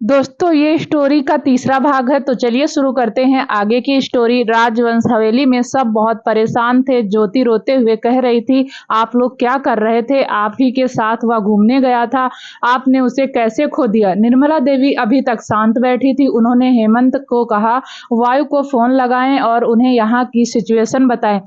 दोस्तों ये स्टोरी का तीसरा भाग है तो चलिए शुरू करते हैं आगे की स्टोरी। राजवंश हवेली में सब बहुत परेशान थे। ज्योति रोते हुए कह रही थी, आप लोग क्या कर रहे थे? आप ही के साथ वह घूमने गया था, आपने उसे कैसे खो दिया? निर्मला देवी अभी तक शांत बैठी थी। उन्होंने हेमंत को कहा, वायु को फोन लगाएं और उन्हें यहाँ की सिचुएशन बताएं।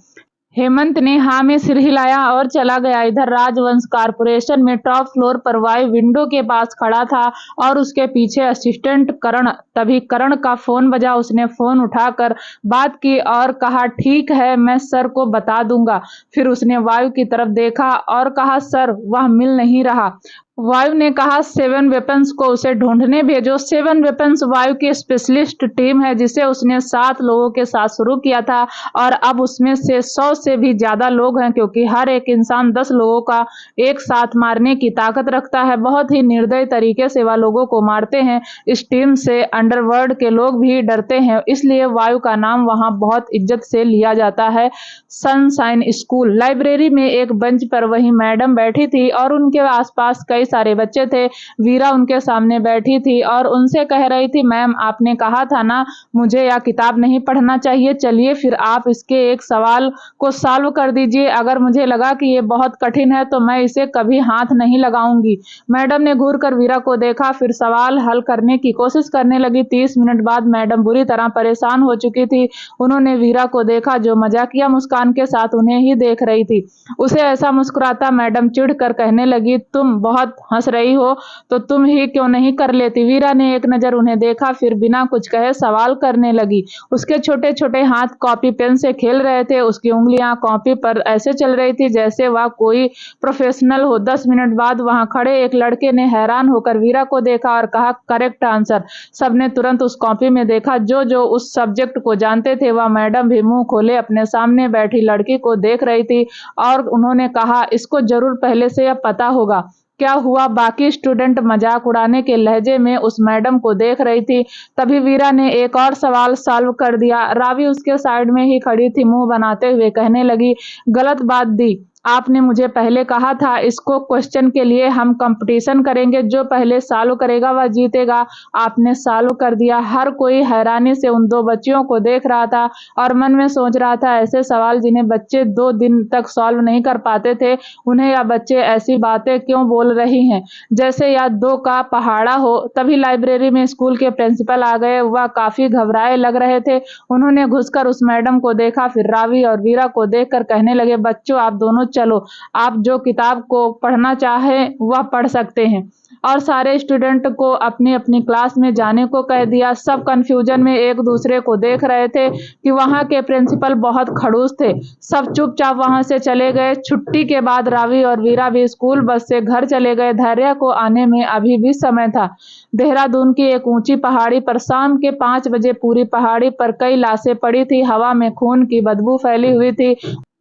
हेमंत ने हाँ में सिर हिलाया और चला गया। इधर राजवंश कॉर्पोरेशन में टॉप फ्लोर पर वायु विंडो के पास खड़ा था और उसके पीछे असिस्टेंट करण। तभी करण का फोन बजा। उसने फोन उठाकर बात की और कहा, ठीक है मैं सर को बता दूंगा। फिर उसने वायु की तरफ देखा और कहा, सर वह मिल नहीं रहा। वायु ने कहा, 7 वेपन्स को उसे ढूंढने भेजो। 7 वेपन्स वायु की स्पेशलिस्ट टीम है जिसे उसने 7 लोगों के साथ शुरू किया था और अब उसमें से 100 से भी ज्यादा लोग हैं, क्योंकि हर एक इंसान 10 लोगों का एक साथ मारने की ताकत रखता है। बहुत ही निर्दयी तरीके से वह लोगों को मारते हैं। इस टीम से अंडरवर्ल्ड के लोग भी डरते हैं, इसलिए वायु का नाम वहां बहुत इज्जत से लिया जाता है। सनशाइन स्कूल लाइब्रेरी में एक बेंच पर वही मैडम बैठी थी और उनके आसपास कई सारे बच्चे थे। वीरा उनके सामने बैठी थी और उनसे कह रही थी, मैम आपने कहा था ना मुझे यह किताब नहीं पढ़ना चाहिए। चलिए फिर आप इसके एक सवाल को सॉल्व कर दीजिए। अगर मुझे लगा कि ये बहुत कठिन है तो मैं इसे कभी हाथ नहीं लगाऊंगी। मैडम ने घूर कर वीरा को देखा, फिर सवाल हल करने की कोशिश करने लगी। 30 मिनट बाद मैडम बुरी तरह परेशान हो चुकी थी। उन्होंने वीरा को देखा जो मजाकिया मुस्कान के साथ उन्हें ही देख रही थी। उसे ऐसा मुस्कुराता मैडम चिढ़ कर कहने लगी, तुम बहुत हंस रही हो तो तुम ही क्यों नहीं कर लेती? वीरा ने एक नजर उन्हें देखा, फिर बिना कुछ कहे सवाल करने लगी। उसके छोटे छोटे हाथ कॉपी पेन से खेल रहे थे। उसकी उंगलियां कॉपी पर ऐसे चल रही थी जैसे वह कोई प्रोफेशनल हो। 10 मिनट बाद वहां खड़े एक लड़के ने हैरान होकर वीरा को देखा और कहा, करेक्ट आंसर। सबने तुरंत उस कॉपी में देखा। जो जो उस सब्जेक्ट को जानते थे वह मैडम भी मुंह खोले अपने सामने बैठी लड़की को देख रही थी और उन्होंने कहा, इसको जरूर पहले से यह पता होगा। क्या हुआ? बाकी स्टूडेंट मजाक उड़ाने के लहजे में उस मैडम को देख रही थी। तभी वीरा ने एक और सवाल सॉल्व कर दिया। रावी उसके साइड में ही खड़ी थी, मुंह बनाते हुए कहने लगी, गलत बात दी। आपने मुझे पहले कहा था इसको क्वेश्चन के लिए हम कंपटीशन करेंगे, जो पहले सॉल्व करेगा वह जीतेगा। आपने सॉल्व कर दिया। हर कोई हैरानी से उन दो बच्चियों को देख रहा था और मन में सोच रहा था, ऐसे सवाल जिन्हें बच्चे 2 दिन तक सॉल्व नहीं कर पाते थे, उन्हें या बच्चे ऐसी बातें क्यों बोल रही हैं जैसे या 2 का पहाड़ा हो। तभी लाइब्रेरी में स्कूल के प्रिंसिपल आ गए। वह काफी घबराए लग रहे थे। उन्होंने घुसकर उस मैडम को देखा, फिर रावी और वीरा को देखकर कहने लगे, बच्चों आप दोनों चलो, आप जो किताब को पढ़ना चाहें वह पढ़ सकते हैं। और सारे स्टूडेंट को अपनी अपनी क्लास में जाने को कह दिया। सब कंफ्यूजन में एक दूसरे को देख रहे थे कि वहां के प्रिंसिपल बहुत खड़ूस थे। सब चुपचाप वहां से चले गए। छुट्टी के बाद रावी और वीरा भी स्कूल बस से घर चले गए। धैर्य को आने में अभी भी समय था। देहरादून की एक ऊंची पहाड़ी पर शाम के 5 बजे पूरी पहाड़ी पर कई लाशें पड़ी थी। हवा में खून की बदबू फैली हुई थी।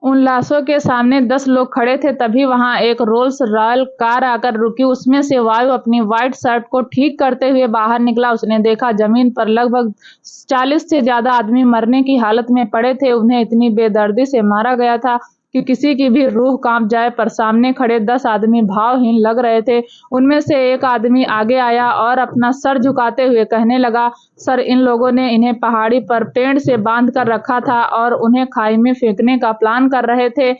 उन लाशों के सामने 10 लोग खड़े थे। तभी वहां एक रोल्स रॉयल कार आकर रुकी। उसमें से वायु अपनी व्हाइट शर्ट को ठीक करते हुए बाहर निकला। उसने देखा जमीन पर लगभग 40 से ज्यादा आदमी मरने की हालत में पड़े थे। उन्हें इतनी बेदर्दी से मारा गया था कि किसी की भी रूह कांप जाए, पर सामने खड़े 10 आदमी भावहीन लग रहे थे। उनमें से एक आदमी आगे आया और अपना सर झुकाते हुए कहने लगा, सर इन लोगों ने इन्हें पहाड़ी पर पेड़ से बांध कर रखा था और उन्हें खाई में फेंकने का प्लान कर रहे थे।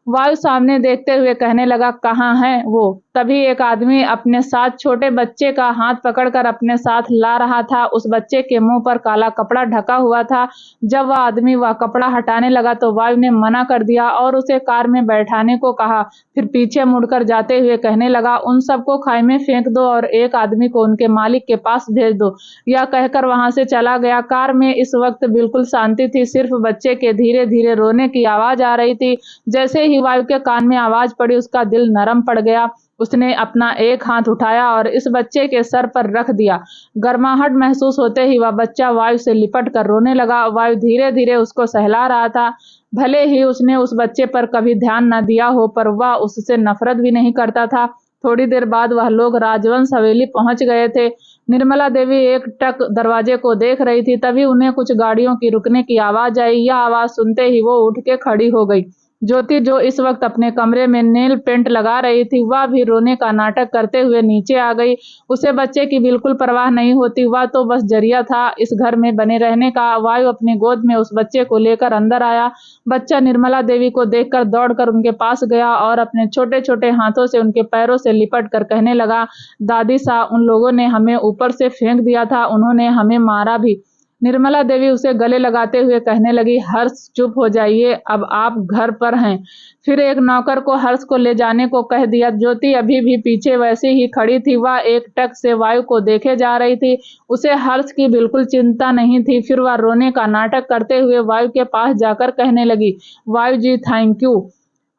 वायु सामने देखते हुए कहने लगा, कहाँ है वो? तभी एक आदमी अपने साथ छोटे बच्चे का हाथ पकड़कर अपने साथ ला रहा था। उस बच्चे के मुंह पर काला कपड़ा ढका हुआ था। जब वह आदमी वह कपड़ा हटाने लगा तो वायु ने मना कर दिया और उसे कार में बैठाने को कहा। फिर पीछे मुड़कर जाते हुए कहने लगा, उन सबको खाई में फेंक दो और एक आदमी को उनके मालिक के पास भेज दो। यह कहकर वहां से चला गया। कार में इस वक्त बिल्कुल शांति थी। सिर्फ बच्चे के धीरे धीरे रोने की आवाज आ रही थी। जैसे ही वायु के कान में आवाज पड़ी उसका दिल नरम पड़ गया। उसने अपना एक हाथ उठाया और इस बच्चे के सर पर रख दिया। गर्माहट महसूस होते ही वह बच्चा वायु से लिपट कर रोने लगा। वायु धीरे धीरे उसको सहला रहा था। भले ही उसने उस बच्चे पर कभी ध्यान न दिया हो, पर वह उससे नफरत भी नहीं करता था। थोड़ी देर बाद वह लोग राजवंश हवेली पहुंच गए थे। निर्मला देवी एक टक दरवाजे को देख रही थी। तभी उन्हें कुछ गाड़ियों की रुकने की आवाज आई। यह आवाज सुनते ही वो उठ के खड़ी हो गई। ज्योति, जो इस वक्त अपने कमरे में नेल पेंट लगा रही थी, वह भी रोने का नाटक करते हुए नीचे आ गई। उसे बच्चे की बिल्कुल परवाह नहीं होती, वह तो बस जरिया था इस घर में बने रहने का। वायु अपनी गोद में उस बच्चे को लेकर अंदर आया। बच्चा निर्मला देवी को देखकर दौड़कर उनके पास गया और अपने छोटे छोटे हाथों से उनके पैरों से लिपट कर कहने लगा, दादी साहब, उन लोगों ने हमें ऊपर से फेंक दिया था, उन्होंने हमें मारा भी। निर्मला देवी उसे गले लगाते हुए कहने लगी, हर्ष चुप हो जाइए, अब आप घर पर हैं। फिर एक नौकर को हर्ष को ले जाने को कह दिया। ज्योति अभी भी पीछे वैसे ही खड़ी थी, वह एक टक से वायु को देखे जा रही थी। उसे हर्ष की बिल्कुल चिंता नहीं थी। फिर वह रोने का नाटक करते हुए वायु के पास जाकर कहने लगी, वायु जी, थैंक यू,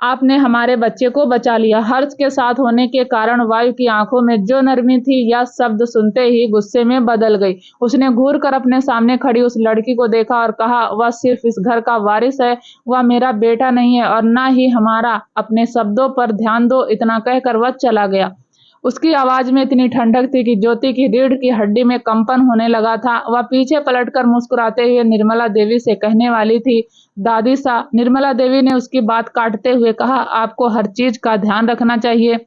आपने हमारे बच्चे को बचा लिया। हर्ष के साथ होने के कारण वायु की आंखों में जो नरमी थी, यह शब्द सुनते ही गुस्से में बदल गई। उसने घूर कर अपने सामने खड़ी उस लड़की को देखा और कहा, वह सिर्फ इस घर का वारिस है, वह मेरा बेटा नहीं है और ना ही हमारा। अपने शब्दों पर ध्यान दो। इतना कहकर वह चला गया। उसकी आवाज में इतनी ठंडक थी कि ज्योति की रीढ़ की हड्डी में कंपन होने लगा था। वह पीछे पलटकर मुस्कुराते हुए निर्मला देवी से कहने वाली थी, दादी सा। निर्मला देवी ने उसकी बात काटते हुए कहा, आपको हर चीज का ध्यान रखना चाहिए।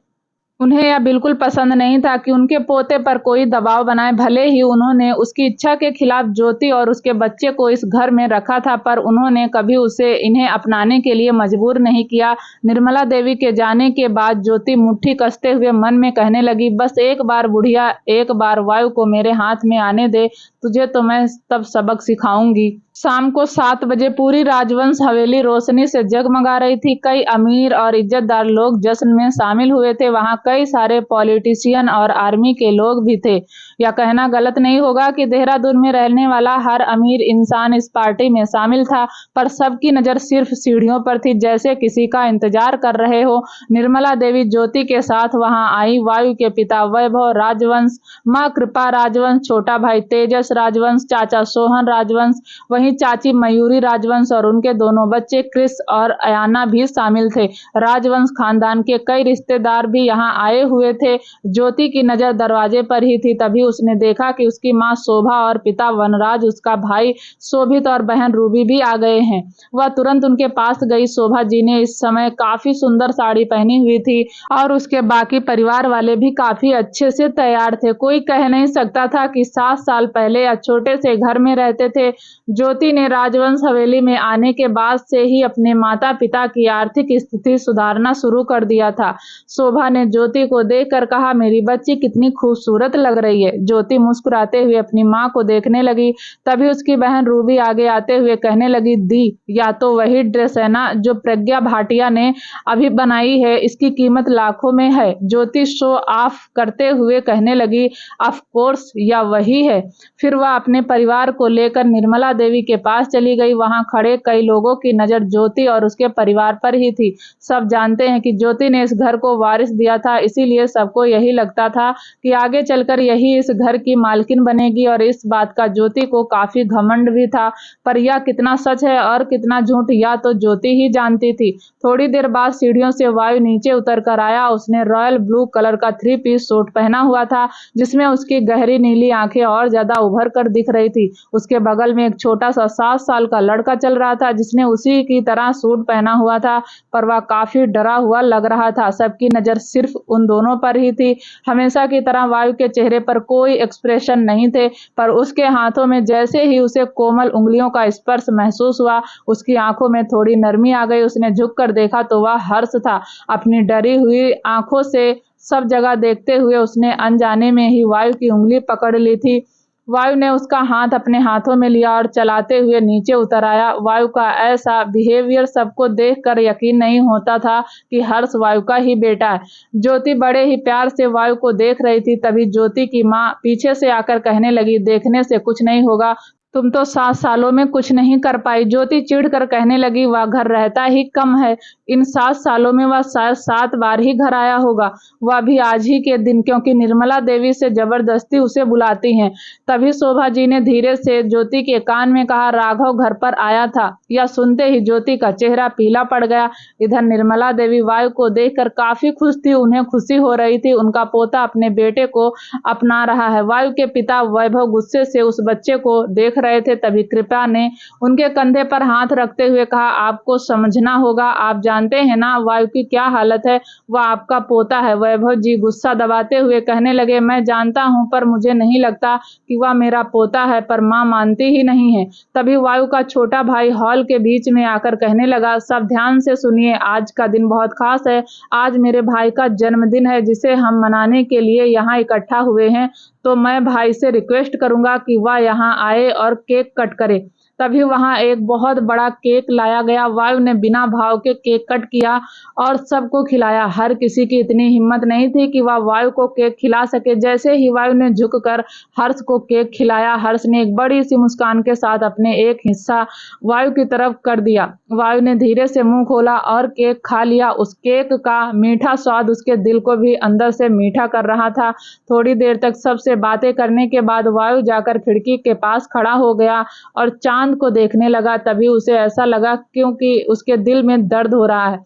उन्हें यह बिल्कुल पसंद नहीं था कि उनके पोते पर कोई दबाव बनाए। भले ही उन्होंने उसकी इच्छा के खिलाफ ज्योति और उसके बच्चे को इस घर में रखा था, पर उन्होंने कभी उसे इन्हें अपनाने के लिए मजबूर नहीं किया। निर्मला देवी के जाने के बाद ज्योति मुट्ठी कसते हुए मन में कहने लगी, बस एक बार बुढ़िया, एक बार वायु को मेरे हाथ में आने दे, तुझे तो मैं तब सबक सिखाऊंगी। शाम को 7 बजे पूरी राजवंश हवेली रोशनी से जगमगा रही थी। कई अमीर और इज्जतदार लोग जश्न में शामिल हुए थे। वहां कई सारे पॉलिटिशियन और आर्मी के लोग भी थे। यह कहना गलत नहीं होगा कि देहरादून में रहने वाला हर अमीर इंसान इस पार्टी में शामिल था, पर सबकी नजर सिर्फ सीढ़ियों पर थी, जैसे किसी का इंतजार कर रहे हो। निर्मला देवी ज्योति के साथ वहां आई। वायु के पिता वैभव राजवंश, माँ कृपा राजवंश, छोटा भाई तेजस राजवंश, चाचा सोहन राजवंश, वहीं चाची मयूरी राजवंश और उनके दोनों बच्चे क्रिस और अयाना भी शामिल थे। राजवंश खानदान के कई रिश्तेदार भी यहाँ आए हुए थे। ज्योति की नजर दरवाजे पर ही थी, तभी उसने देखा कि उसकी माँ शोभा और पिता वनराज, उसका भाई शोभित और बहन रूबी भी आ गए हैं। वह तुरंत उनके पास गई। शोभा जी ने इस समय काफी सुंदर साड़ी पहनी हुई थी और उसके बाकी परिवार वाले भी काफी अच्छे से तैयार थे। कोई कह नहीं सकता था कि 7 साल पहले या छोटे से घर में रहते थे। ज्योति ने राजवंश हवेली में आने के बाद से ही अपने माता पिता की आर्थिक स्थिति सुधारना शुरू कर दिया था। शोभा ने ज्योति को देखकर कहा, मेरी बच्ची कितनी खूबसूरत लग रही है। ज्योति मुस्कुराते हुए अपनी माँ को देखने लगी। तभी उसकी बहन रूबी आगे आते हुए कहने लगी, दी, या तो वही ड्रेस है ना जो प्रज्ञा भाटिया ने अभी बनाई है, इसकी कीमत लाखों में है। ज्योति शो ऑफ करते हुए कहने लगी, ऑफ कोर्स, या वही है। फिर वह अपने परिवार को लेकर निर्मला देवी के पास चली गई। वहां खड़े कई लोगों की नजर ज्योति और उसके परिवार पर ही थी। सब जानते हैं कि ज्योति ने इस घर को वारिस दिया था, इसीलिए सबको यही लगता था कि आगे चलकर यही इस घर की मालकिन बनेगी, और इस बात का ज्योति को काफी घमंड भी था। पर यह कितना सच है और कितना झूठ, यह तो ज्योति ही जानती थी। थोड़ी देर बाद सीढ़ियों से वायु नीचे उतर कर आया। उसने रॉयल ब्लू कलर का 3 पीस सूट पहना हुआ था, जिसमें उसकी गहरी नीली आंखें और ज्यादा उभर कर दिख रही थी। उसके बगल में एक छोटा सा 7 साल का लड़का चल रहा था, जिसने उसी की तरह सूट पहना हुआ था, पर वह काफी डरा हुआ लग रहा था। सबकी नजर सिर्फ उन दोनों पर ही थी। हमेशा की तरह वायु के चेहरे पर कोई एक्सप्रेशन नहीं थे, पर उसके हाथों में जैसे ही उसे कोमल उंगलियों का स्पर्श महसूस हुआ, उसकी आंखों में थोड़ी नरमी आ गई। उसने झुककर देखा तो वह हर्ष था। अपनी डरी हुई आंखों से सब जगह देखते हुए उसने अनजाने में ही वायु की उंगली पकड़ ली थी। वायु ने उसका हाथ अपने हाथों में लिया और चलाते हुए नीचे उतर आया। वायु का ऐसा बिहेवियर सबको देखकर यकीन नहीं होता था कि हर्ष वायु का ही बेटा है। ज्योति बड़े ही प्यार से वायु को देख रही थी। तभी ज्योति की माँ पीछे से आकर कहने लगी, देखने से कुछ नहीं होगा, तुम तो 7 सालों में कुछ नहीं कर पाई। ज्योति चिढ़कर कहने लगी, वह घर रहता ही कम है, इन 7 सालों में वह शायद 7 बार ही घर आया होगा, वह भी आज ही के दिन, क्योंकि निर्मला देवी से जबरदस्ती उसे बुलाती हैं। तभी शोभा जी ने धीरे से ज्योति के कान में कहा, राघव घर पर आया था। यह सुनते ही ज्योति का चेहरा पीला पड़ गया। इधर निर्मला देवी वायु को देखकर काफी खुश थी। उन्हें खुशी हो रही थी, उनका पोता अपने बेटे को अपना रहा है। वायु के पिता वैभव गुस्से से उस बच्चे को देख रहे थे तभी कृपा ने उनके कंधे पर हाथ रखते हुए कहा, आपको समझना होगा, आप जानते हैं ना वायु की क्या हालत है, वह आपका पोता है। वैभव जी गुस्सा दबाते हुए कहने लगे, मैं जानता हूं पर मुझे नहीं लगता कि वह मेरा पोता है, पर मां मानती ही नहीं है। तभी वायु का छोटा भाई हॉल के बीच में आकर कहने लगा, सब ध्यान से सुनिए, आज का दिन बहुत खास है। आज मेरे भाई का जन्मदिन है जिसे हम मनाने के लिए यहाँ इकट्ठा हुए हैं, तो मैं भाई से रिक्वेस्ट करूंगा कि वह यहाँ आए और केक कट करे। तभी वहां एक बहुत बड़ा केक लाया गया। वायु ने बिना भाव के केक कट किया और सबको खिलाया। हर किसी की इतनी हिम्मत नहीं थी कि वह वायु को केक खिला सके। जैसे ही वायु ने झुककर हर्ष को केक खिलाया, हर्ष ने एक बड़ी सी मुस्कान के साथ अपने एक हिस्सा वायु की तरफ कर दिया। वायु ने धीरे से मुंह खोला और केक खा लिया। उस केक का मीठा स्वाद उसके दिल को भी अंदर से मीठा कर रहा था। थोड़ी देर तक सबसे बातें करने के बाद वायु जाकर खिड़की के पास खड़ा हो गया और चांद को देखने लगा। तभी उसे ऐसा लगा क्योंकि उसके दिल में दर्द हो रहा है,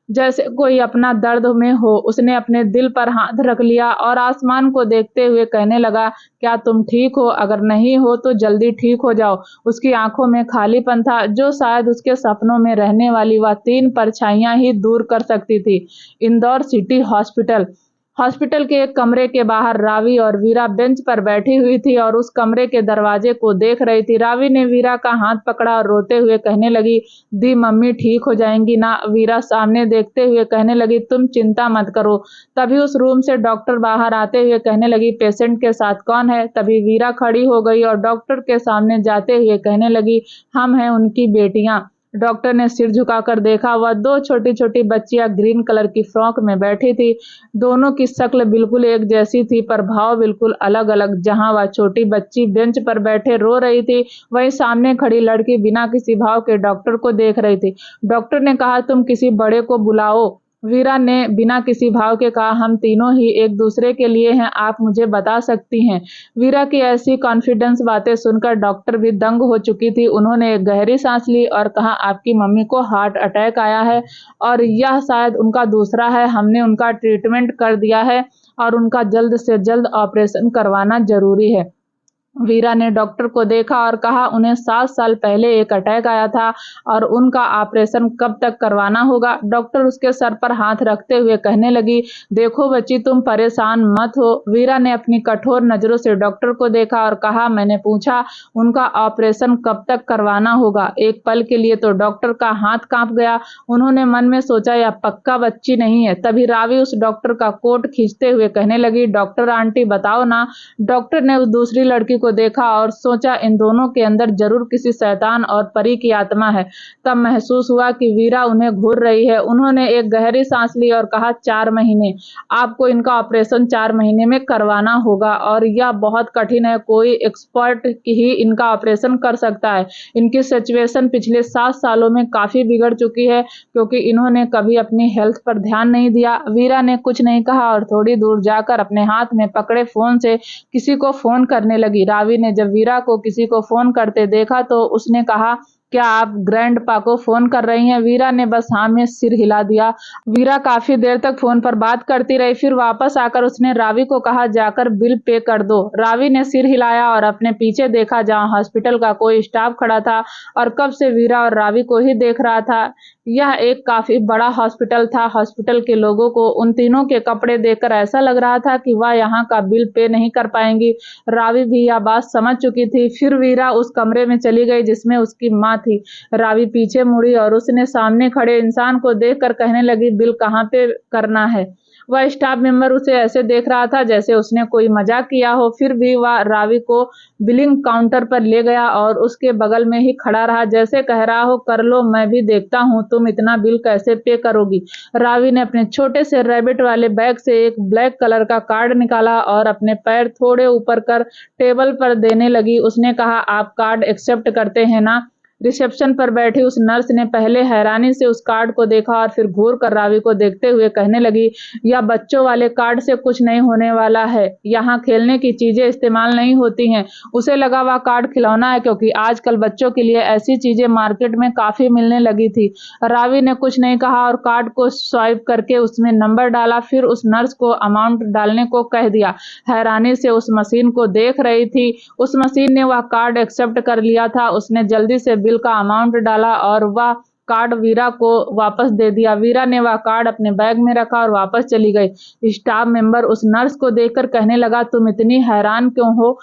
जैसे कोई अपना दर्द में हो। उसने अपने दिल पर हाथ रख लिया और आसमान को देखते हुए कहने लगा, क्या तुम ठीक हो? अगर नहीं हो तो जल्दी ठीक हो जाओ। उसकी आंखों में खालीपन था जो शायद उसके सपनों में रहने वाली वह 3 परछाइयां ही दूर कर सकती थी। Indore city hospital. हॉस्पिटल के एक कमरे के बाहर रावी और वीरा बेंच पर बैठी हुई थी और उस कमरे के दरवाजे को देख रही थी। रावी ने वीरा का हाथ पकड़ा और रोते हुए कहने लगी, दी मम्मी ठीक हो जाएंगी ना? वीरा सामने देखते हुए कहने लगी, तुम चिंता मत करो। तभी उस रूम से डॉक्टर बाहर आते हुए कहने लगी, पेशेंट के साथ कौन है? तभी वीरा खड़ी हो गई और डॉक्टर के सामने जाते हुए कहने लगी, हम हैं उनकी बेटियां। डॉक्टर ने सिर झुकाकर देखा। वह 2 छोटी-छोटी बच्चियां ग्रीन कलर की फ्रॉक में बैठी थी। दोनों की शक्ल बिल्कुल एक जैसी थी पर भाव बिल्कुल अलग-अलग। जहां वह छोटी बच्ची बेंच पर बैठे रो रही थी, वहीं सामने खड़ी लड़की बिना किसी भाव के डॉक्टर को देख रही थी। डॉक्टर ने कहा, तुम किसी बड़े को बुलाओ। वीरा ने बिना किसी भाव के कहा, हम तीनों ही एक दूसरे के लिए हैं, आप मुझे बता सकती हैं। वीरा की ऐसी कॉन्फिडेंस बातें सुनकर डॉक्टर भी दंग हो चुकी थी। उन्होंने एक गहरी सांस ली और कहा, आपकी मम्मी को हार्ट अटैक आया है और यह शायद उनका दूसरा है। हमने उनका ट्रीटमेंट कर दिया है और उनका जल्द से जल्द ऑपरेशन करवाना जरूरी है। वीरा ने डॉक्टर को देखा और कहा, उन्हें 7 साल पहले एक अटैक आया था और उनका ऑपरेशन कब तक करवाना होगा? डॉक्टर उसके सर पर हाथ रखते हुए कहने लगी, देखो बच्ची, तुम परेशान मत हो। वीरा ने अपनी कठोर नजरों से डॉक्टर को देखा और कहा, मैंने पूछा उनका ऑपरेशन कब तक करवाना होगा? एक पल के लिए तो डॉक्टर का हाथ कांप गया। उन्होंने मन में सोचा, यह पक्का बच्ची नहीं है। तभी रावी उस डॉक्टर का कोट खींचते हुए कहने लगी, डॉक्टर आंटी बताओ ना। डॉक्टर ने उस दूसरी लड़की को देखा और सोचा, इन दोनों के अंदर जरूर किसी शैतान और परी की आत्मा है। तब महसूस हुआ कि वीरा उन्हें घूर रही है। उन्होंने एक गहरी सांस ली और कहा, 4 महीने। आपको इनका ऑपरेशन 4 महीने में करवाना होगा और यह बहुत कठिन है। कोई एक्सपर्ट ही इनका ऑपरेशन कर सकता है। इनकी सिचुएशन पिछले 7 सालों में काफी बिगड़ चुकी है क्योंकि इन्होंने कभी अपनी हेल्थ पर ध्यान नहीं दिया। वीरा ने कुछ नहीं कहा और थोड़ी दूर जाकर अपने हाथ में पकड़े फोन से किसी को फोन करने लगी। रावी ने जब वीरा को किसी को फोन करते देखा तो उसने कहा, क्या आप ग्रैंडपा को फोन कर रही हैं? वीरा ने बस हाँ में सिर हिला दिया। वीरा काफी देर तक फोन पर बात करती रही। फिर वापस आकर उसने रावी को कहा, जाकर बिल पे कर दो। रावी ने सिर हिलाया और अपने पीछे देखा जहां हॉस्पिटल का कोई स्टाफ खड़ा था और कब से वीरा और रावी को ही देख रहा था। यह एक काफी बड़ा हॉस्पिटल था। हॉस्पिटल के लोगों को उन तीनों के कपड़े देखकर ऐसा लग रहा था कि वह यहाँ का बिल पे नहीं कर पाएंगी। रावी भी यह बात समझ चुकी थी। फिर वीरा उस कमरे में चली गई जिसमें उसकी माँ थी। रावी पीछे मुड़ी और उसने सामने खड़े इंसान को देखकर कहने लगी, बिल कहाँ पे करना है? वह स्टाफ मेंबर उसे ऐसे देख रहा था जैसे उसने कोई मजाक किया हो। फिर भी वह रावी को बिलिंग काउंटर पर ले गया और उसके बगल में ही खड़ा रहा, जैसे कह रहा हो, कर लो, मैं भी देखता हूँ तुम इतना बिल कैसे पे करोगी। रावी ने अपने छोटे से रैबिट वाले बैग से एक ब्लैक कलर का कार्ड निकाला और अपने पैर थोड़े ऊपर कर टेबल पर देने लगी। उसने कहा, आप कार्ड एक्सेप्ट करते हैं ना? रिसेप्शन पर बैठी उस नर्स ने पहले हैरानी से उस कार्ड को देखा और फिर घूर कर रावी को देखते हुए कहने लगी, यह बच्चों वाले कार्ड से कुछ नहीं होने वाला है, यहाँ खेलने की चीजें इस्तेमाल नहीं होती हैं। उसे लगा वह कार्ड खिलौना है, क्योंकि आजकल बच्चों के लिए ऐसी चीजें मार्केट में काफी मिलने लगी थी। रावी ने कुछ नहीं कहा और कार्ड को स्वाइप करके उसमें नंबर डाला, फिर उस नर्स को अमाउंट डालने को कह दिया। हैरानी से उस मशीन को देख रही थी। उस मशीन ने वह कार्ड एक्सेप्ट कर लिया था। उसने जल्दी से बिल का अमाउंट डाला और वह कार्ड वीरा को वापस दे दिया। वीरा ने वह कार्ड अपने बैग में रखा और वापस चली गई। स्टाफ मेंबर उस नर्स को देखकर कहने लगा, तुम इतनी हैरान क्यों हो?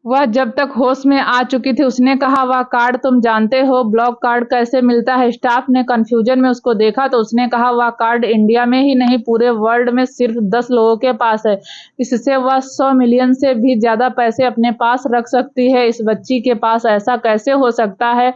वह जब तक होश में आ चुकी थी उसने कहा, वह कार्ड तुम जानते हो, ब्लॉक कार्ड कैसे मिलता है? स्टाफ ने कंफ्यूजन में उसको देखा तो उसने कहा, वह कार्ड इंडिया में ही नहीं पूरे वर्ल्ड में सिर्फ 10 लोगों के पास है। इससे वह 100 मिलियन से भी ज्यादा पैसे अपने पास रख सकती है। इस बच्ची के पास ऐसा कैसे हो सकता है?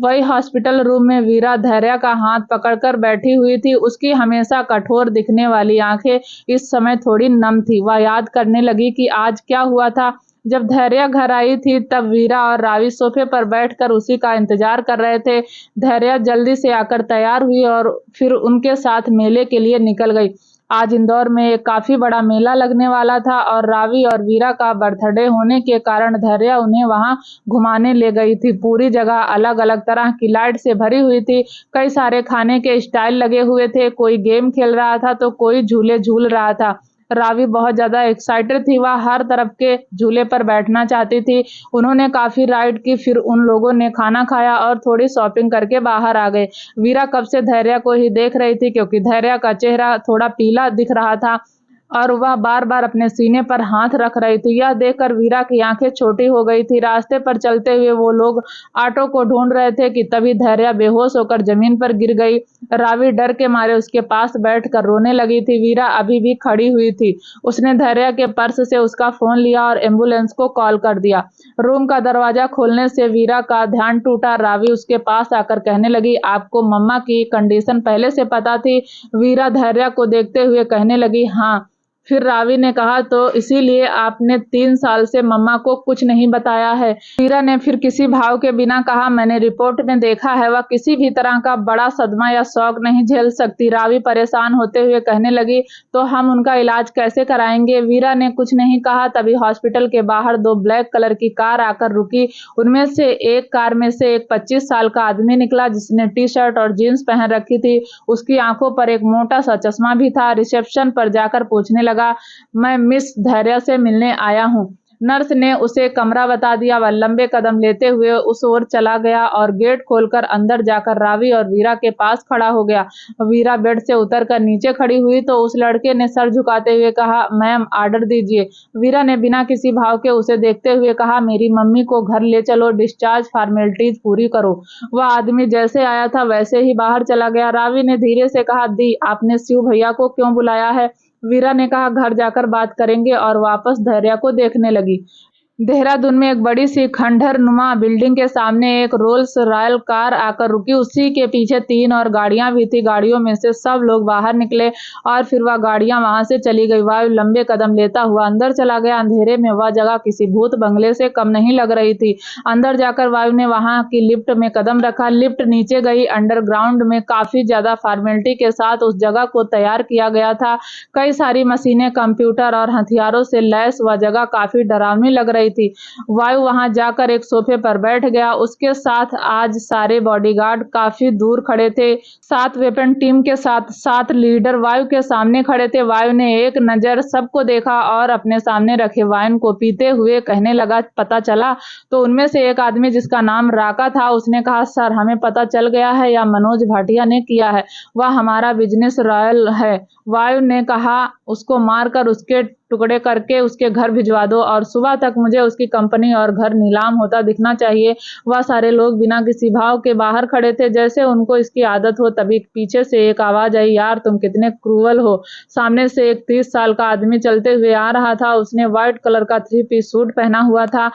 वही हॉस्पिटल रूम में वीरा धैर्य का हाथ पकड़कर बैठी हुई थी। उसकी हमेशा कठोर दिखने वाली आंखें इस समय थोड़ी नम थी। वह याद करने लगी कि आज क्या हुआ था। जब धैर्य घर आई थी तब वीरा और रावी सोफे पर बैठकर उसी का इंतजार कर रहे थे। धैर्य जल्दी से आकर तैयार हुई और फिर उनके साथ मेले के लिए निकल गई। आज इंदौर में एक काफी बड़ा मेला लगने वाला था और रावी और वीरा का बर्थडे होने के कारण धैर्य उन्हें वहां घुमाने ले गई थी। पूरी जगह अलग अलग तरह की लाइट से भरी हुई थी। कई सारे खाने के स्टाइल लगे हुए थे। कोई गेम खेल रहा था तो कोई झूले झूल रहा था। रावी बहुत ज्यादा एक्साइटेड थी। वह हर तरफ के झूले पर बैठना चाहती थी। उन्होंने काफी राइड की, फिर उन लोगों ने खाना खाया और थोड़ी शॉपिंग करके बाहर आ गए। वीरा कब से धैर्य को ही देख रही थी, क्योंकि धैर्य का चेहरा थोड़ा पीला दिख रहा था और वह बार बार अपने सीने पर हाथ रख रही थी। यह देखकर वीरा की आंखें छोटी हो गई थी। रास्ते पर चलते हुए वो लोग ऑटो को ढूंढ रहे थे कि तभी धैर्य बेहोश होकर जमीन पर गिर गई। रावी डर के मारे उसके पास बैठकर रोने लगी थी। वीरा अभी भी खड़ी हुई थी। उसने धैर्य के पर्स से उसका फोन लिया और एम्बुलेंस को कॉल कर दिया। रूम का दरवाजा खोलने से वीरा का ध्यान टूटा। रावी उसके पास आकर कहने लगी, आपको मम्मा की कंडीशन पहले से पता थी? वीरा धैर्य को देखते हुए कहने लगी, हाँ। फिर रावी ने कहा, तो इसीलिए आपने 3 साल से मम्मा को कुछ नहीं बताया है? वीरा ने फिर किसी भाव के बिना कहा, मैंने रिपोर्ट में देखा है वह किसी भी तरह का बड़ा सदमा या शौक नहीं झेल सकती। रावी परेशान होते हुए कहने लगी, तो हम उनका इलाज कैसे कराएंगे? वीरा ने कुछ नहीं कहा। तभी हॉस्पिटल के बाहर 2 ब्लैक कलर की कार आकर रुकी। उनमें से एक कार में से एक 25 साल का आदमी निकला जिसने टी शर्ट और जीन्स पहन रखी थी। उसकी आंखों पर एक मोटा सा चश्मा भी था। रिसेप्शन पर जाकर पूछने लगा, मैं मिस धैर्य से मिलने आया हूँ। नर्स ने उसे कमरा बता दिया। वह लंबे कदम लेते हुए उस ओर चला गया और गेट खोलकर अंदर जाकर रावी और वीरा के पास खड़ा हो गया। वीरा बेड से उतरकर नीचे खड़ी हुई तो उस लड़के ने सर झुकाते हुए कहा, मैम ऑर्डर दीजिए। वीरा ने बिना किसी भाव के उसे देखते हुए कहा, मेरी मम्मी को घर ले चलो, डिस्चार्ज फॉर्मेलिटीज पूरी करो। वह आदमी जैसे आया था वैसे ही बाहर चला गया। रावी ने धीरे से कहा, दी आपने शिव भैया को क्यों बुलाया है? वीरा ने कहा, घर जाकर बात करेंगे, और वापस धैर्य को देखने लगी। देहरादून में एक बड़ी सी खंडहर नुमा बिल्डिंग के सामने एक रोल्स रॉयल कार आकर रुकी। उसी के पीछे 3 और गाड़ियां भी थी। गाड़ियों में से सब लोग बाहर निकले और फिर वह गाड़ियां वहां से चली गई। वायु लंबे कदम लेता हुआ अंदर चला गया। अंधेरे में वह जगह किसी भूत बंगले से कम नहीं लग रही थी। अंदर जाकर वायु ने वहां की लिफ्ट में कदम रखा। लिफ्ट नीचे गई। अंडरग्राउंड में काफी ज्यादा फॉर्मेलिटी के साथ उस जगह को तैयार किया गया था। कई सारी मशीनें, कंप्यूटर और हथियारों से लैस वह जगह काफी डरावनी लग रही थी। वायु वहां जाकर एक सोफे पर बैठ गया। उसके साथ आज सारे बॉडीगार्ड काफी दूर खड़े थे। 7 वेपन टीम के साथ 7 लीडर वायु के सामने खड़े थे। वायु ने एक नजर सबको देखा और अपने सामने रखे वाइन को पीते हुए कहने लगा, पता चला? तो उनमें से एक आदमी जिसका नाम राका था उसने कहा, सर हमें पता चल गया है, या मनोज भाटिया ने किया है। वह हमारा बिजनेस रॉयल है। वायु ने कहा, उसको मारकर उसके टुकड़े करके उसके घर भिजवा दो और सुबह तक मुझे उसकी कंपनी और घर नीलाम होता दिखना चाहिए। वह सारे लोग बिना किसी भाव के बाहर खड़े थे, जैसे उनको इसकी आदत हो। तभी पीछे से एक आवाज आई, यार तुम कितने क्रूअल हो। सामने से एक 30 साल का आदमी चलते हुए आ रहा था। उसने व्हाइट कलर का 3 पीस सूट पहना हुआ था,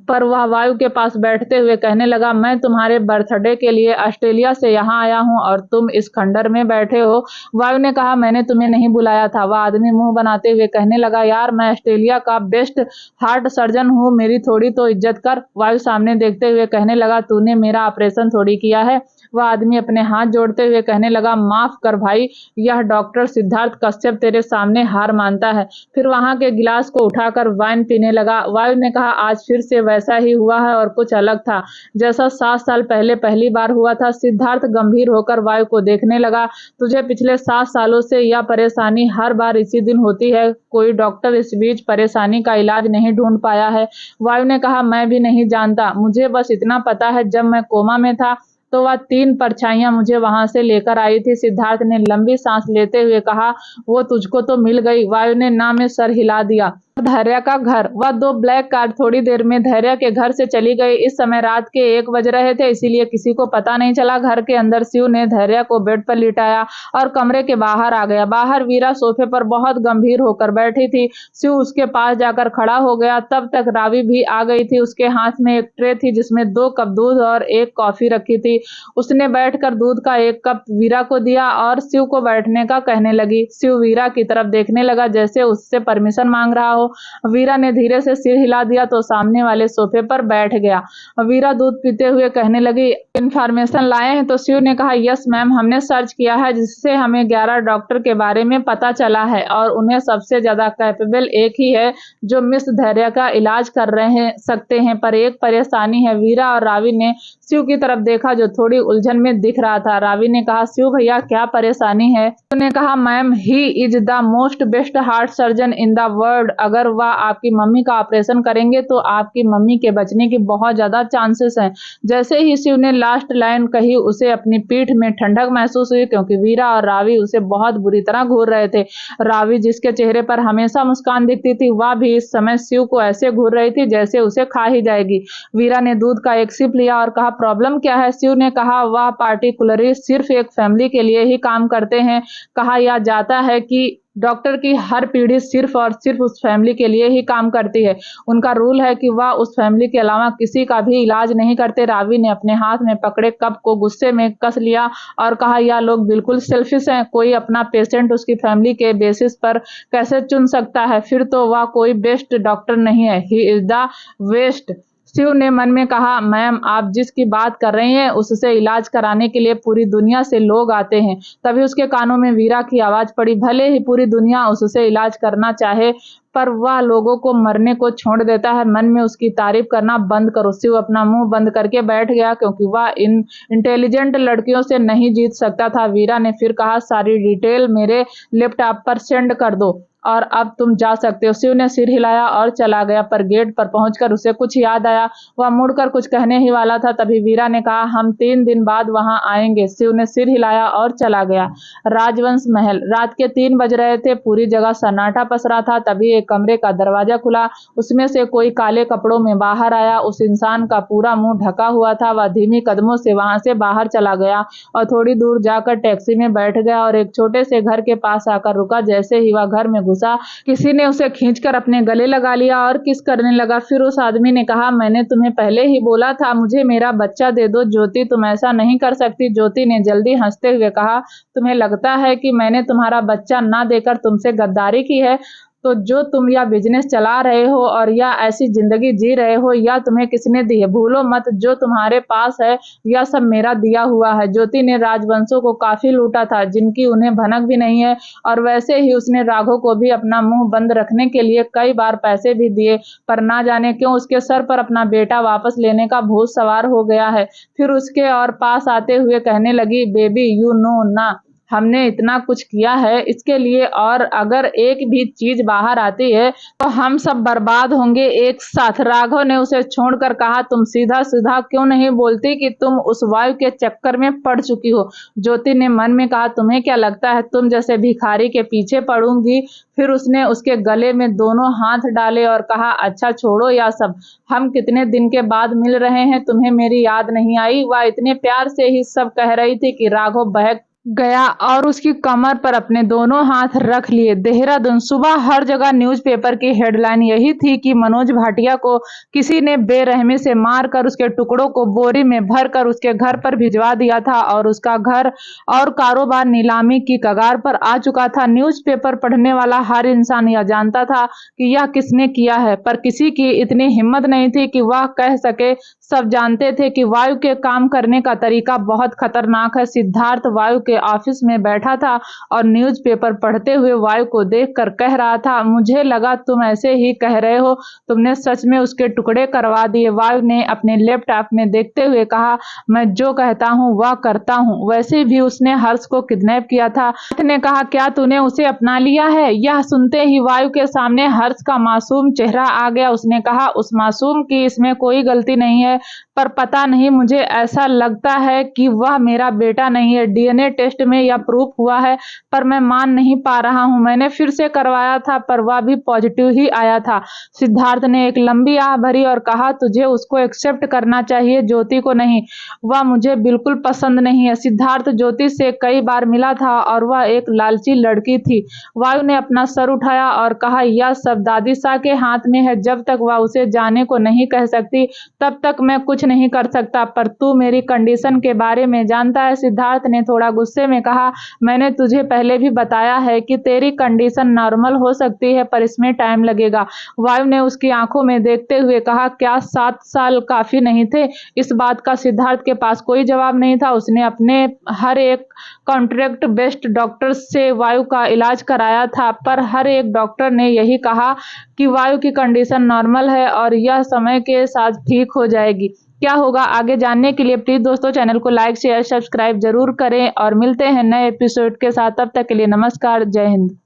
पर वह वायु के पास बैठते हुए कहने लगा, मैं तुम्हारे बर्थडे के लिए ऑस्ट्रेलिया से यहाँ आया हूँ और तुम इस खंडर में बैठे हो। वायु ने कहा, मैंने तुम्हें नहीं बुलाया था। वह आदमी मुंह बनाते हुए कहने लगा, यार मैं ऑस्ट्रेलिया का बेस्ट हार्ट सर्जन हूँ, मेरी थोड़ी तो इज्जत कर। वायु सामने देखते हुए कहने लगा, तूने मेरा ऑपरेशन थोड़ी किया है। वह आदमी अपने हाथ जोड़ते हुए कहने लगा, माफ कर भाई, यह डॉक्टर सिद्धार्थ कश्यप तेरे सामने हार मानता है। फिर वहां के गिलास को उठाकर वाइन पीने लगा। वायु ने कहा, आज फिर से वैसा ही हुआ है और कुछ अलग था, जैसा 7 साल पहले पहली बार हुआ था। सिद्धार्थ गंभीर होकर वायु को देखने लगा। तुझे पिछले 7 सालों से यह परेशानी हर बार इसी दिन होती है। कोई डॉक्टर इस बीच परेशानी का इलाज नहीं ढूंढ पाया है। वायु ने कहा, मैं भी नहीं जानता, मुझे बस इतना पता है जब मैं कोमा में था तो वह 3 परछाइयां मुझे वहां से लेकर आई थी। सिद्धार्थ ने लंबी सांस लेते हुए कहा, वो तुझको तो मिल गई। वायु ने ना में सर हिला दिया। धैर्य का घर। वह 2 ब्लैक कार थोड़ी देर में धैर्य के घर से चली गई। इस समय रात के 1 बज रहे थे, इसीलिए किसी को पता नहीं चला। घर के अंदर शिव ने धैर्य को बेड पर लिटाया और कमरे के बाहर आ गया। बाहर वीरा सोफे पर बहुत गंभीर होकर बैठी थी। शिव उसके पास जाकर खड़ा हो गया। तब तक रावी भी आ गई थी। उसके हाथ में एक ट्रे थी जिसमें 2 कप दूध और 1 कॉफी रखी थी। उसने बैठकर दूध का 1 कप वीरा को दिया और शिव को बैठने का कहने लगी। शिव वीरा की तरफ देखने लगा जैसे उससे परमिशन मांग रहा हो। वीरा ने धीरे से सिर हिला दिया तो सामने वाले सोफे पर बैठ गया। वीरा दूध पीते हुए कहने लगी, इंफॉर्मेशन लाए हैं? तो शिव ने कहा, यस मैम, हमने सर्च किया है जिससे हमें 11 डॉक्टर के बारे में पता चला है और उन्हें सबसे ज्यादा कैपेबल एक ही है जो मिस धैर्य का इलाज कर रहे सकते हैं, पर एक परेशानी है। वीरा और रावी ने शिव की तरफ देखा जो थोड़ी उलझन में दिख रहा था। रावी ने कहा, शिव भैया क्या परेशानी है? उसने कहा, ma'am he is the most best heart surgeon in the world. अगर वह आपकी मम्मी का ऑपरेशन करेंगे तो आपकी मम्मी के बचने की बहुत ज्यादा चांसेस हैं। जैसे ही शिव ने लास्ट लाइन कही उसे अपनी पीठ में ठंडक महसूस हुई, क्योंकि वीरा और रावी उसे बहुत बुरी तरह घूर रहे थे। रावी जिसके चेहरे पर हमेशा मुस्कान दिखती थी, वह भी इस समय शिव को ऐसे घूर रही थी जैसे उसे खा ही जाएगी। वीरा ने दूध का 1 सिप लिया और कहा, प्रॉब्लम क्या है? शिव ने कहा, वह पार्टिकुलरली सिर्फ एक फैमिली के लिए ही काम करते हैं। कहा यह जाता है कि डॉक्टर की हर पीढ़ी सिर्फ और सिर्फ उस फैमिली के लिए ही काम करती है। उनका रूल है कि वह उस फैमिली के अलावा किसी का भी इलाज नहीं करते। रावी ने अपने हाथ में पकड़े कप को गुस्से में कस लिया और कहा, यह लोग बिल्कुल सेल्फिश हैं। कोई अपना पेशेंट उसकी फैमिली के बेसिस पर कैसे चुन सकता है? फिर तो वह कोई बेस्ट डॉक्टर नहीं है, he is the worst. Shiv ने मन में कहा, मैम आप जिसकी बात कर रही हैं उससे इलाज कराने के लिए पूरी दुनिया से लोग आते हैं। तभी उसके कानों में वीरा की आवाज पड़ी, भले ही पूरी दुनिया उससे इलाज करना चाहे पर वह लोगों को मरने को छोड़ देता है। मन में उसकी तारीफ करना बंद करो। शिव अपना मुंह बंद करके बैठ गया क्योंकि वह इन इंटेलिजेंट लड़कियों से नहीं जीत सकता था। वीरा ने फिर कहा, सारी डिटेल मेरे लैपटॉप पर सेंड कर दो और अब तुम जा सकते हो। शिव ने सिर हिलाया और चला गया, पर गेट पर पहुंचकर उसे कुछ याद आया। वह मुड़कर कुछ कहने ही वाला था, तभी वीरा ने कहा, हम 3 दिन बाद वहां आएंगे। शिव ने सिर हिलाया और चला गया। राजवंश महल। रात के 3 बज रहे थे। पूरी जगह सन्नाटा पसरा था। तभी एक कमरे का दरवाजा खुला। उसमें से कोई काले कपड़ों में बाहर आया। उस इंसान का पूरा मुंह ढका हुआ था। वह धीमी कदमों से वहां से बाहर चला गया और थोड़ी दूर जाकर टैक्सी में बैठ गया और एक छोटे से घर के पास आकर रुका। जैसे ही वह घर में किसी ने उसे खींचकर अपने गले लगा लिया और किस करने लगा। फिर उस आदमी ने कहा, मैंने तुम्हें पहले ही बोला था, मुझे मेरा बच्चा दे दो। ज्योति, तुम ऐसा नहीं कर सकती। ज्योति ने जल्दी हंसते हुए कहा, तुम्हें लगता है कि मैंने तुम्हारा बच्चा ना देकर तुमसे गद्दारी की है? तो जो तुम या बिजनेस चला रहे हो और या ऐसी जिंदगी जी रहे हो या तुम्हें किसने दी है, भूलो मत जो तुम्हारे पास है यह सब मेरा दिया हुआ है। ज्योति ने राजवंशों को काफी लूटा था जिनकी उन्हें भनक भी नहीं है, और वैसे ही उसने राघव को भी अपना मुंह बंद रखने के लिए कई बार पैसे भी दिए, पर ना जाने क्यों उसके सर पर अपना बेटा वापस लेने का भूत सवार हो गया है। फिर उसके और पास आते हुए कहने लगी, बेबी यू नो ना, हमने इतना कुछ किया है इसके लिए, और अगर एक भी चीज बाहर आती है तो हम सब बर्बाद होंगे एक साथ। राघव ने उसे छोड़कर कहा, तुम सीधा सीधा क्यों नहीं बोलती कि तुम उस वायु के चक्कर में पड़ चुकी हो? ज्योति ने मन में कहा, तुम्हें क्या लगता है तुम जैसे भिखारी के पीछे पड़ूंगी? फिर उसने उसके गले में दोनों हाथ डाले और कहा, अच्छा छोड़ो यह सब, हम कितने दिन के बाद मिल रहे हैं, तुम्हें मेरी याद नहीं आई? वह इतने प्यार से ही सब कह रही थी कि राघव बहक गया और उसकी कमर पर अपने दोनों हाथ रख लिए। देहरादून। सुबह हर जगह न्यूज़पेपर की हेडलाइन यही थी कि मनोज भाटिया को किसी ने बेरहमी से मारकर उसके टुकड़ों को बोरी में भरकर उसके घर पर भिजवा दिया था और उसका घर और कारोबार नीलामी की कगार पर आ चुका था। न्यूज़पेपर पढ़ने वाला हर इंसान यह जानता था कि यह किसने किया है, पर किसी की इतनी हिम्मत नहीं थी कि वह कह सके। सब जानते थे कि वायु के काम करने का तरीका बहुत खतरनाक है। सिद्धार्थ वायु के ऑफिस में बैठा था और न्यूज़पेपर पढ़ते हुए वायु को देखकर कह रहा था, मुझे लगा तुम ऐसे ही कह रहे हो, तुमने सच में उसके टुकड़े करवा दिए। वायु ने अपने लैपटॉप में देखते हुए कहा, मैं जो कहता हूँ वह करता हूँ। वैसे भी उसने हर्ष को किडनैप किया था। सिद्धार्थ ने कहा, क्या तूने उसे अपना लिया है? यह सुनते ही वायु के सामने हर्ष का मासूम चेहरा आ गया। उसने कहा, उस मासूम की इसमें कोई गलती नहीं है, पर पता नहीं, मुझे ऐसा लगता है कि वह मेरा बेटा नहीं है। डीएनए टेस्ट में यह प्रूफ हुआ है, पर मैं मान नहीं पा रहा हूं। मैंने फिर से करवाया था, पर वह भी पॉजिटिव ही आया था। सिद्धार्थ ने एक लंबी आह भरी और कहा, तुझे उसको एक्सेप्ट करना चाहिए, ज्योति को नहीं। वह मुझे बिल्कुल पसंद नहीं है। सिद्धार्थ ज्योति से कई बार मिला था और वह एक लालची लड़की थी। वायु ने अपना सर उठाया और कहा, यह सब दादी शाह के हाथ में है। जब तक वह उसे जाने को नहीं कह सकती, तब तक मैं कुछ नहीं कर सकता। पर तू मेरी कंडीशन के बारे में जानता है? सिद्धार्थ ने थोड़ा गुस्से में कहा, मैंने तुझे पहले भी बताया है कि तेरी कंडीशन नॉर्मल हो सकती है, पर इसमें टाइम लगेगा। वायु ने उसकी आंखों में देखते हुए कहा, क्या 7 साल काफी नहीं थे? इस बात का सिद्धार्थ के पास कोई जवाब नहीं था। उसने अपने हर एक कॉन्ट्रैक्ट बेस्ड डॉक्टर से वायु का इलाज कराया था, पर हर एक डॉक्टर ने यही कहा कि वायु की कंडीशन नॉर्मल है और यह समय के साथ ठीक हो जाएगी। क्या होगा आगे जानने के लिए प्लीज दोस्तों चैनल को लाइक शेयर सब्सक्राइब जरूर करें और मिलते हैं नए एपिसोड के साथ। तब तक के लिए नमस्कार, जय हिंद।